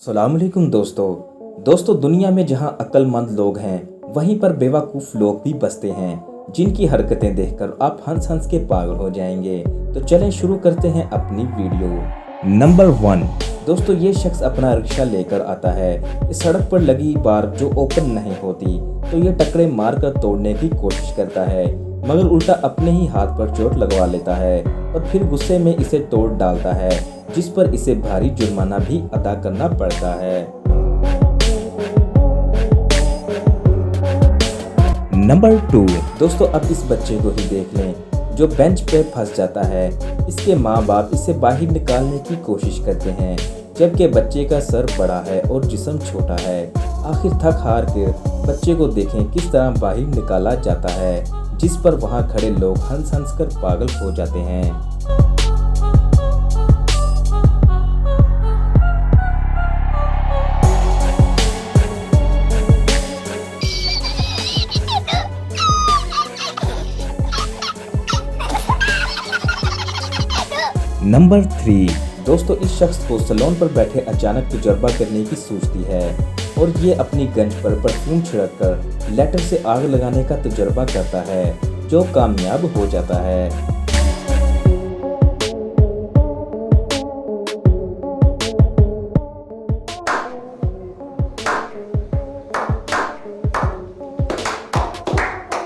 अस्सलामुअलैकुम दोस्तों दुनिया में जहां अक्लमंद लोग हैं वहीं पर बेवकूफ़ लोग भी बसते हैं जिनकी हरकतें देखकर आप हंस हंस के पागल हो जाएंगे। तो चलें शुरू करते हैं अपनी वीडियो। नंबर 1 दोस्तों, ये शख्स अपना रिक्शा लेकर आता है। इस सड़क पर लगी बार जो ओपन नहीं होती तो ये टकरे मारकर तोड़ने की कोशिश करता है, मगर उल्टा अपने ही हाथ पर चोट लगवा लेता है और फिर गुस्से में इसे तोड़ डालता है, जिस पर इसे भारी जुर्माना भी अदा करना पड़ता है। नंबर 2 दोस्तों, अब इस बच्चे को ही देख लें जो बेंच पे फंस जाता है। इसके माँ बाप इसे बाहर निकालने की कोशिश करते हैं, जबकि बच्चे का सर बड़ा है और जिस्म छोटा है। आखिर थक हार कर बच्चे को देखें किस तरह बाहर निकाला जाता है, जिस पर वहाँ खड़े लोग हंस हंस कर पागल हो जाते हैं। नंबर 3 दोस्तों, इस शख्स को सैलून पर बैठे अचानक तजुर्बा करने की सूझती है और ये अपनी गंज पर परफ्यूम छिड़क कर लाइटर से आग लगाने का तजुर्बा करता है, जो कामयाब हो जाता है।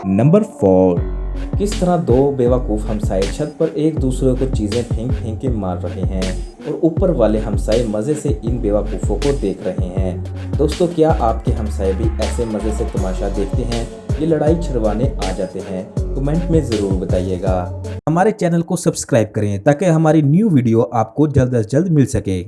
नंबर 4 किस तरह दो बेवकूफ़ हमसाए छत पर एक दूसरे को चीज़ें फेंक फेंक के मार रहे हैं और ऊपर वाले हमसाए मज़े से इन बेवकूफ़ों को देख रहे हैं। दोस्तों, क्या आपके हमसाए भी ऐसे मज़े से तमाशा देखते हैं, ये लड़ाई छिड़वाने आ जाते हैं? कमेंट में ज़रूर बताइएगा। हमारे चैनल को सब्सक्राइब करें ताकि हमारी न्यू वीडियो आपको जल्द से जल्द मिल सके।